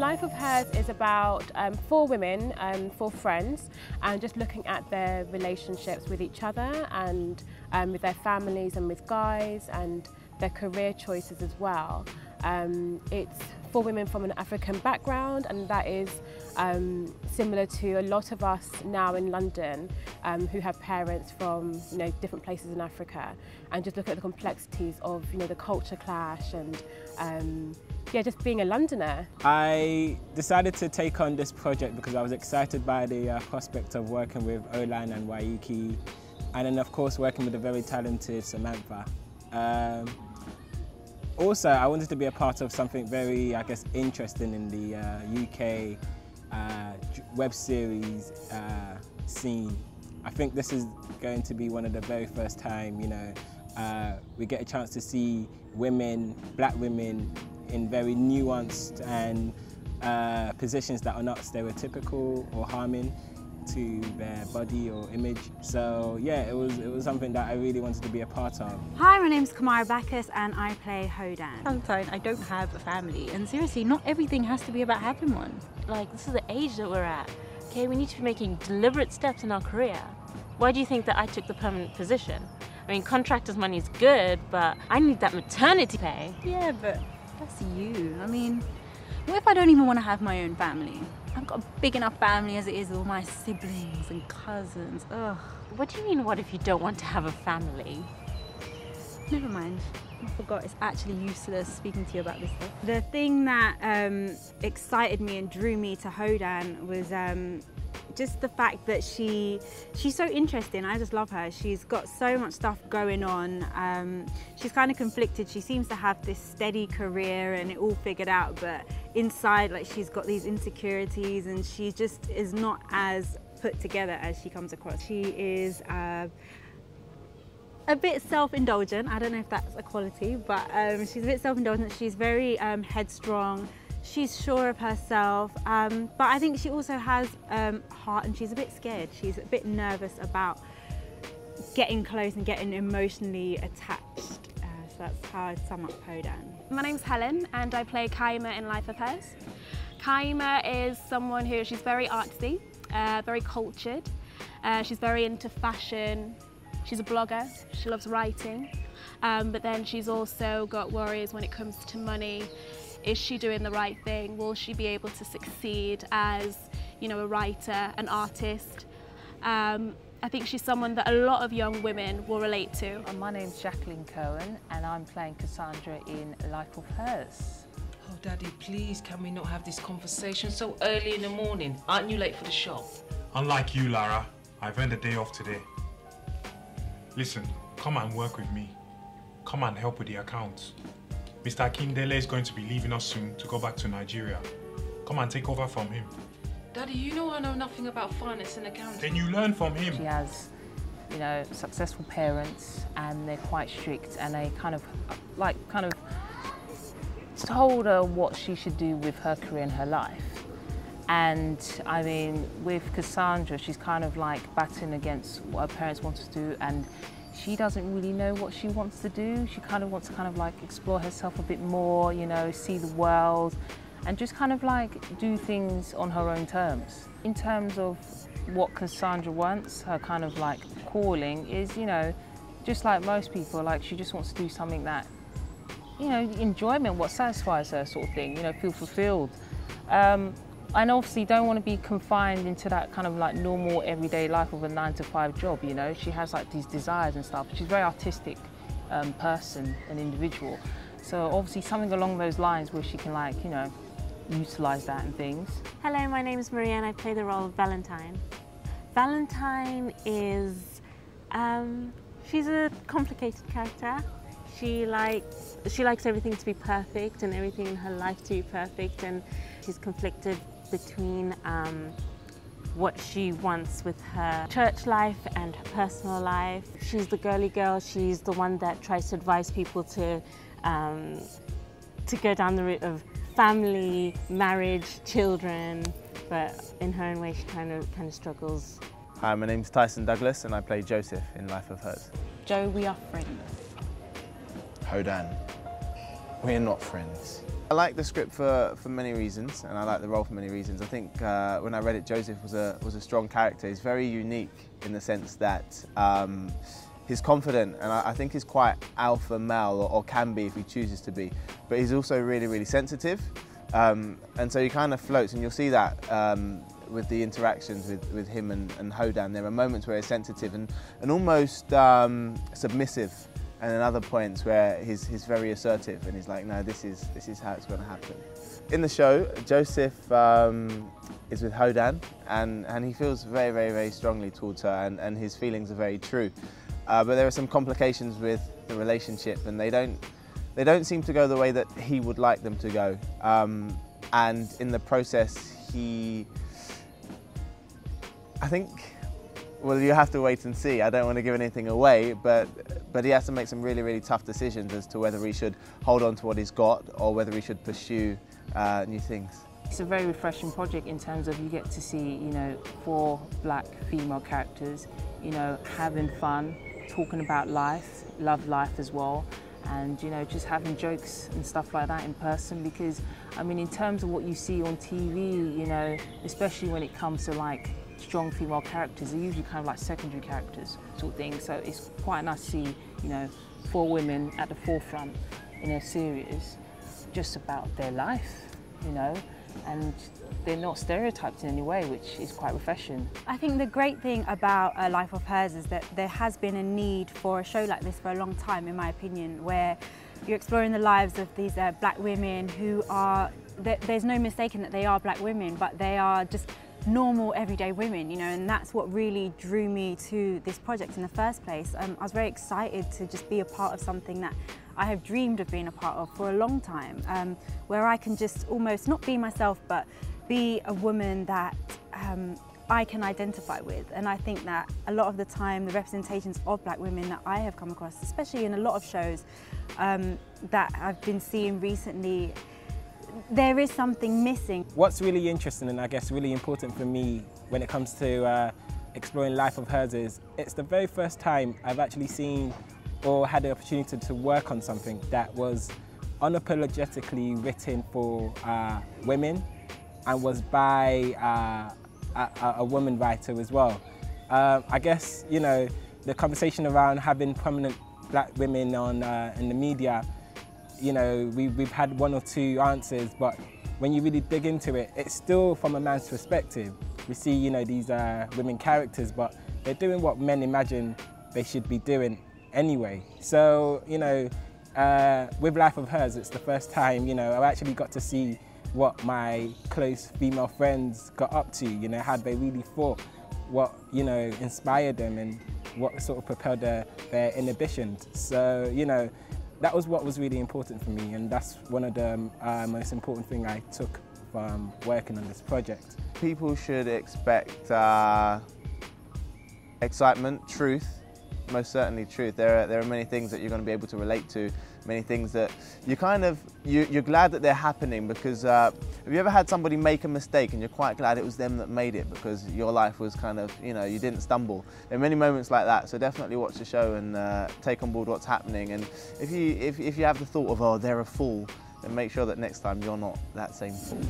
Life of Hers is about four women, four friends, and just looking at their relationships with each other and with their families and with guys and their career choices as well. It's four women from an African background, and that is similar to a lot of us now in London who have parents from different places in Africa, and just look at the complexities of the culture clash and yeah, just being a Londoner. I decided to take on this project because I was excited by the prospect of working with Olan and Waiki, and then of course working with the very talented Samantha. Also, I wanted to be a part of something very, I guess, interesting in the UK web series scene. I think this is going to be one of the very first time, we get a chance to see women, black women, in very nuanced and positions that are not stereotypical or harming to their body or image. So yeah, it was something that I really wanted to be a part of. Hi, my name's Kamara Bacchus and I play Hodan. Valentine, I don't have a family, and seriously, not everything has to be about having one. Like, this is the age that we're at. Okay, we need to be making deliberate steps in our career. Why do you think that I took the permanent position? I mean, contractor's money is good, but I need that maternity pay. Yeah, but that's you. I mean, what if I don't even want to have my own family? I've got a big enough family as it is with all my siblings and cousins. Ugh. What do you mean, what if you don't want to have a family? Never mind. I forgot, it's actually useless speaking to you about this stuff. The thing that excited me and drew me to Hodan was just the fact that she's so interesting. I just love her. She's got so much stuff going on. She's kind of conflicted. She seems to have this steady career and it all figured out, but inside, like, she's got these insecurities and she just is not as put together as she comes across. She is a bit self-indulgent. I don't know if that's a quality, but she's a bit self-indulgent. She's very headstrong. She's sure of herself, but I think she also has heart, and she's a bit scared. She's a bit nervous about getting close and getting emotionally attached. So that's how I'd sum up Hodan. My name's Helen and I play Kaima in Life of Hers. Kaima is someone who, she's very artsy, very cultured. She's very into fashion. She's a blogger. She loves writing. But then she's also got worries when it comes to money. Is she doing the right thing? Will she be able to succeed as, a writer, an artist? I think she's someone that a lot of young women will relate to. My name's Jacqueline Cohen and I'm playing Cassandra in Life of Hers. Oh, Daddy, please, can we not have this conversation so early in the morning? Aren't you late for the shop? Unlike you, Lara, I've earned a day off today. Listen, come and work with me. Come and help with the accounts. Mr. Akindele is going to be leaving us soon to go back to Nigeria. Come and take over from him. Daddy, you know I know nothing about finance and accounting. Then you learn from him. She has, successful parents and they're quite strict and they kind of told her what she should do with her career and her life. And I mean, with Cassandra, she's kind of like battling against what her parents want to do, and she doesn't really know what she wants to do. She kind of wants to explore herself a bit more, see the world, and just do things on her own terms. In terms of what Cassandra wants, her calling is, just like most people, she just wants to do something that, enjoyment, what satisfies her sort of thing, feel fulfilled. And obviously don't want to be confined into that normal everyday life of a 9-to-5 job, She has these desires and stuff. She's a very artistic person, an individual. So obviously something along those lines where she can utilise that and things. Hello, my name is Maria and I play the role of Valentine. Valentine is, she's a complicated character. She likes everything to be perfect and everything in her life to be perfect, and she's conflicted between what she wants with her church life and her personal life. She's the girly girl. She's the one that tries to advise people to go down the route of family, marriage, children, but in her own way she kind of struggles. Hi, my name's Tyson Douglas and I play Joseph in Life of Hers. Joe, we are friends. Hodan, we're not friends. I like the script for many reasons, and I like the role for many reasons. I think when I read it, Joseph was a strong character. He's very unique in the sense that he's confident, and I think he's quite alpha male, or can be if he chooses to be. But he's also really, really sensitive, and so he kind of floats, and you'll see that with the interactions with him and Hodan. There are moments where he's sensitive and almost submissive, and then other points where he's very assertive, and he's like, no, this is how it's going to happen. In the show, Joseph is with Hodan, and he feels very, very, very strongly towards her, and his feelings are very true. But there are some complications with the relationship, and they don't seem to go the way that he would like them to go. And in the process, I think, well, you have to wait and see. I don't want to give anything away, but he has to make some really, really tough decisions as to whether he should hold on to what he's got or whether he should pursue new things. It's a very refreshing project in terms of you get to see, 4 black female characters, having fun, talking about life, love life as well, and just having jokes and stuff like that in person. Because I mean, in terms of what you see on TV, especially when it comes to like strong female characters, they're usually kind of like secondary characters sort of thing. So it's quite nice to see 4 women at the forefront in a series just about their life, and they're not stereotyped in any way, which is quite refreshing. I think the great thing about A Life of Hers is that there has been a need for a show like this for a long time, in my opinion, where you're exploring the lives of these black women who are, there's no mistaking that they are black women, but they are just normal everyday women, and that's what really drew me to this project in the first place. I was very excited to just be a part of something that I have dreamed of being a part of for a long time, where I can just almost not be myself, but be a woman that I can identify with. And I think that a lot of the time, the representations of black women that I have come across, especially in a lot of shows that I've been seeing recently, there is something missing. What's really interesting and I guess really important for me when it comes to exploring Life of Hers is it's the very first time I've actually seen or had the opportunity to work on something that was unapologetically written for women and was by a woman writer as well. I guess, the conversation around having prominent black women on in the media, we've had 1 or 2 answers, but when you really dig into it, it's still from a man's perspective. We see, these women characters, but they're doing what men imagine they should be doing anyway. So, with Life of Hers, it's the first time, I actually got to see what my close female friends got up to, how they really thought, what, inspired them and what sort of propelled their inhibitions. So, that was what was really important for me, and that's one of the most important things I took from working on this project. People should expect excitement, truth, most certainly truth. There are many things that you're going to be able to relate to, many things that you're glad that they're happening, because have you ever had somebody make a mistake and you're quite glad it was them that made it because your life was kind of, you didn't stumble. There are many moments like that, so definitely watch the show and take on board what's happening. And if you have the thought of, oh, they're a fool, then make sure that next time you're not that same fool.